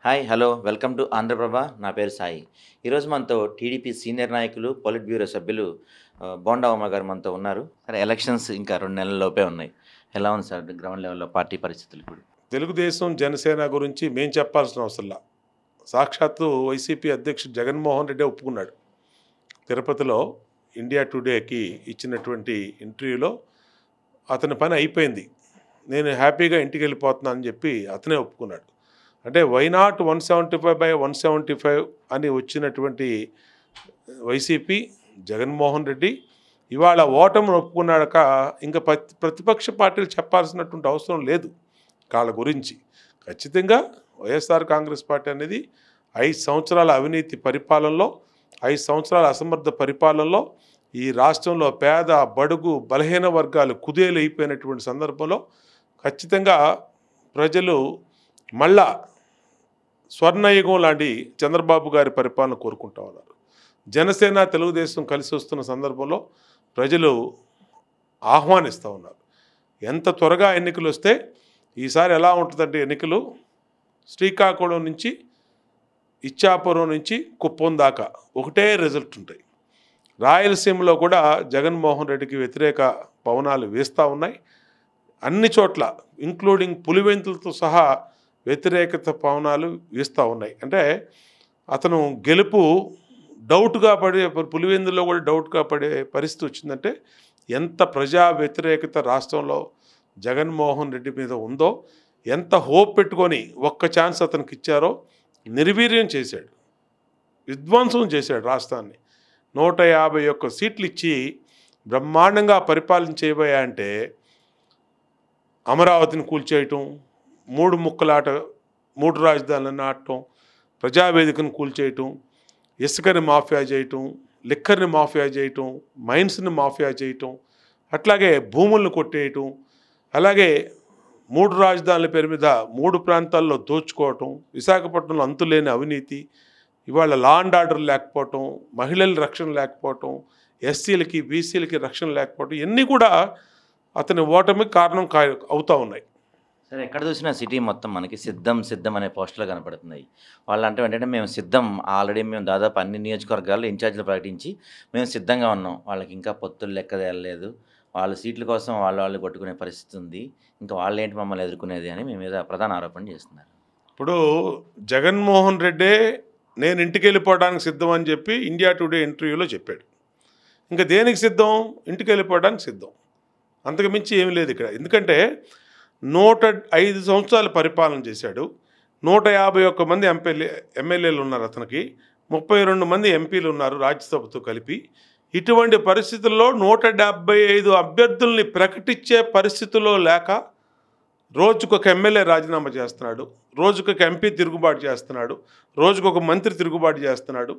Hi hello welcome to Andhra Prabha. నా పేరు సాయి. ఈరోజు మనతో టీడీపీ సీనియర్ నాయకులు పొలిట్ బ్యూరో సభ్యులు బోండా ఉమ గారు మనతో ఉన్నారు. సరే, ఎలక్షన్స్ ఇంకా 2 నెలల లోపే ఉన్నాయి. ఎలా ఉంది సార్ గ్రౌండ్ లెవెల్లో పార్టీ పరిస్థితులు ఇప్పుడు? తెలుగుదేశం జనసేన గురించి మేము చెప్పాల్సిన అవసరంలా సాక్షాత్తు వైసీపీ అధ్యక్షుడు జగన్మోహన్ రెడ్డి ఒప్పుకున్నాడు. తిరుపతిలో ఇండియా టుడేకి ఇచ్చినటువంటి ఇంటర్వ్యూలో అతని పని అయిపోయింది, నేను హ్యాపీగా ఇంటికి వెళ్ళిపోతున్నాను అని చెప్పి అతనే ఒప్పుకున్నాడు. అంటే వైనాట్ 175/175 అని వచ్చినటువంటి వైసీపీ జగన్మోహన్ రెడ్డి ఇవాళ ఓటమిని ఒప్పుకున్నాక ఇంకా ప్రతిపక్ష పార్టీలు చెప్పాల్సినటువంటి అవసరం లేదు వాళ్ళ గురించి. ఖచ్చితంగా వైఎస్ఆర్ కాంగ్రెస్ పార్టీ అనేది 5 సంవత్సరాల అవినీతి పరిపాలనలో, 5 సంవత్సరాల అసమర్థ పరిపాలనలో ఈ రాష్ట్రంలో పేద బడుగు బలహీన వర్గాలు కుదేలు అయిపోయినటువంటి సందర్భంలో ఖచ్చితంగా ప్రజలు మళ్ళా స్వర్ణయుగం లాంటి చంద్రబాబు గారి పరిపాలన కోరుకుంటా ఉన్నారు. జనసేన తెలుగుదేశం కలిసి వస్తున్న సందర్భంలో ప్రజలు ఆహ్వానిస్తూ ఉన్నారు. ఎంత త్వరగా ఎన్నికలు వస్తే ఈసారి ఎలా ఉంటుందంటే ఎన్నికలు శ్రీకాకుళం నుంచి ఇచ్చాపురం నుంచి కుప్పం దాకా ఒకటే రిజల్ట్ ఉంటాయి. రాయలసీమలో కూడా జగన్మోహన్ రెడ్డికి వ్యతిరేక పవనాలు వీస్తూ ఉన్నాయి. అన్ని చోట్ల ఇంక్లూడింగ్ పులివెంతులతో సహా వ్యతిరేకత పవనాలు వీస్తూ ఉన్నాయి. అంటే అతను గెలుపు డౌట్గా పడే, పులివెందులో కూడా డౌట్గా పడే పరిస్థితి వచ్చిందంటే ఎంత ప్రజా వ్యతిరేకత రాష్ట్రంలో జగన్మోహన్ రెడ్డి మీద ఉందో, ఎంత హోప్ పెట్టుకొని ఒక్క ఛాన్స్ అతనికి ఇచ్చారో నిర్వీర్యం చేశాడు, విధ్వంసం చేశాడు రాష్ట్రాన్ని. 151 సీట్లు ఇచ్చి బ్రహ్మాండంగా పరిపాలన చేయబోయా అంటే అమరావతిని కూల్చేయటం, 3 ముక్కలాట, 3 రాజధానులను ఆడటం, ప్రజావేదికను కూల్చేయటం, ఇసుకని మాఫియా చేయటం, లిక్కర్ని మాఫియా చేయటం, మైన్స్ని మాఫియా చేయటం, అట్లాగే భూములను కొట్టేయటం, అలాగే 3 రాజధానుల పేరు మీద 3 ప్రాంతాల్లో దోచుకోవటం, విశాఖపట్నంలో అంతులేని అవినీతి, ఇవాళ లా అండ్ ఆర్డర్ లేకపోవటం, మహిళల రక్షణ లేకపోవటం, ఎస్సీలకి బీసీలకి రక్షణ లేకపోవటం, ఇవన్నీ కూడా అతని ఓటమికి కారణం అవుతూ ఉన్నాయి. సరే, ఎక్కడ చూసినా సిటీ మొత్తం మనకి సిద్ధం సిద్ధం అనే పోస్టులు కనపడుతున్నాయి. వాళ్ళు అంటే ఏంటంటే మేము సిద్ధం, ఆల్రెడీ మేము దాదాపు అన్ని నియోజకవర్గాల్లో ఇన్ఛార్జీలు ప్రకటించి మేము సిద్ధంగా ఉన్నాం, వాళ్ళకి ఇంకా పొత్తులు లెక్క తేలలేదు, వాళ్ళ సీట్ల కోసం వాళ్ళు కొట్టుకునే పరిస్థితి ఉంది, ఇంకా వాళ్ళు ఏంటి మమ్మల్ని ఎదుర్కొనేది అని మీ మీద ప్రధాన ఆరోపణ చేస్తున్నారు. ఇప్పుడు జగన్మోహన్ రెడ్డే నేను ఇంటికి వెళ్ళిపోవడానికి సిద్ధం అని చెప్పి ఇండియా టుడే ఇంటర్వ్యూలో చెప్పాడు. ఇంకా దేనికి సిద్ధం? ఇంటికి వెళ్ళిపోవడానికి సిద్ధం, అంతకు మించి ఏమీ లేదు ఇక్కడ. ఎందుకంటే 105 సంవత్సరాలు పరిపాలన చేశాడు. 151 మంది ఎమ్మెల్యేలు ఉన్నారు అతనికి, 32 మంది ఎంపీలు ఉన్నారు రాజ్యసభతో కలిపి. ఇటువంటి పరిస్థితుల్లో 175 అభ్యర్థుల్ని ప్రకటించే పరిస్థితుల్లో లేక రోజుకొక ఎమ్మెల్యే రాజీనామా చేస్తున్నాడు, రోజుకొక ఎంపీ తిరుగుబాటు చేస్తున్నాడు, రోజుకొక మంత్రి తిరుగుబాటు చేస్తున్నాడు.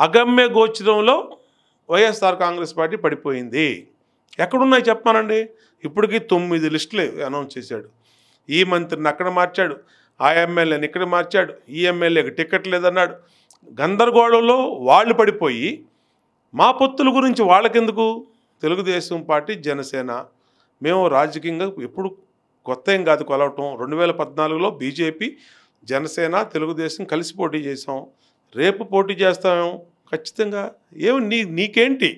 అగమ్య గోచరంలో వైఎస్ఆర్ కాంగ్రెస్ పార్టీ పడిపోయింది. ఎక్కడున్నాయి చెప్పానండి? ఇప్పటికీ 9 లిస్టులు అనౌన్స్ చేశాడు. ఈ మంత్రిని అక్కడ మార్చాడు, ఆ ఎమ్మెల్యేని ఇక్కడ మార్చాడు, ఈ ఎమ్మెల్యేకి టికెట్ లేదన్నాడు. గందరగోళంలో వాళ్ళు పడిపోయి మా పొత్తుల గురించి వాళ్ళకెందుకు? తెలుగుదేశం పార్టీ జనసేన మేము రాజకీయంగా ఎప్పుడు కొత్త ఏం కాదు కొలవటం. 2014లో బీజేపీ జనసేన తెలుగుదేశం కలిసి పోటీ చేసాం, రేపు పోటీ చేస్తాం ఖచ్చితంగా. నీకేంటి,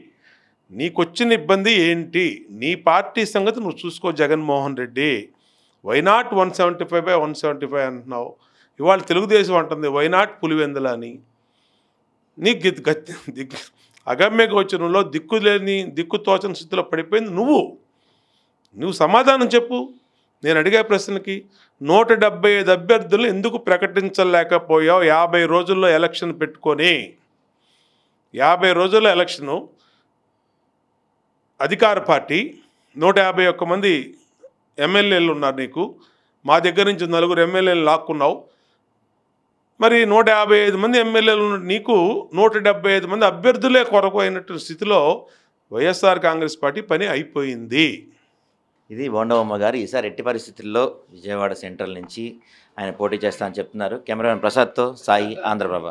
నీకొచ్చిన ఇబ్బంది ఏంటి? నీ పార్టీ సంగతి నువ్వు చూసుకో జగన్మోహన్ రెడ్డి. వైనాట్ 175/175 అంటున్నావు, ఇవాళ తెలుగుదేశం అంటుంది వైనాట్ పులివెందుల అని. నీకు అగమ్య గోచరంలో దిక్కు తోచని స్థితిలో పడిపోయింది నువ్వు సమాధానం చెప్పు. నేను అడిగే ప్రశ్నకి 175 అభ్యర్థులు ఎందుకు ప్రకటించలేకపోయావు? 50 రోజుల్లో ఎలక్షన్ పెట్టుకొని, 50 రోజుల్లో ఎలక్షను, అధికార పార్టీ 151 మంది ఎమ్మెల్యేలు ఉన్నారు నీకు, మా దగ్గర నుంచి 4 ఎమ్మెల్యేలు లాక్కున్నావు. మరి 155 మంది ఎమ్మెల్యేలు ఉన్న నీకు 175 మంది అభ్యర్థులే కొరకు అయినటువంటి స్థితిలో వైఎస్ఆర్ కాంగ్రెస్ పార్టీ పని అయిపోయింది. ఇది బోండా ఉమ గారు. ఈసారి ఎట్టి పరిస్థితుల్లో విజయవాడ సెంట్రల్ నుంచి ఆయన పోటీ చేస్తానని చెప్తున్నారు. కెమెరామెన్ ప్రసాద్తో సాయి, ఆంధ్రప్రభ.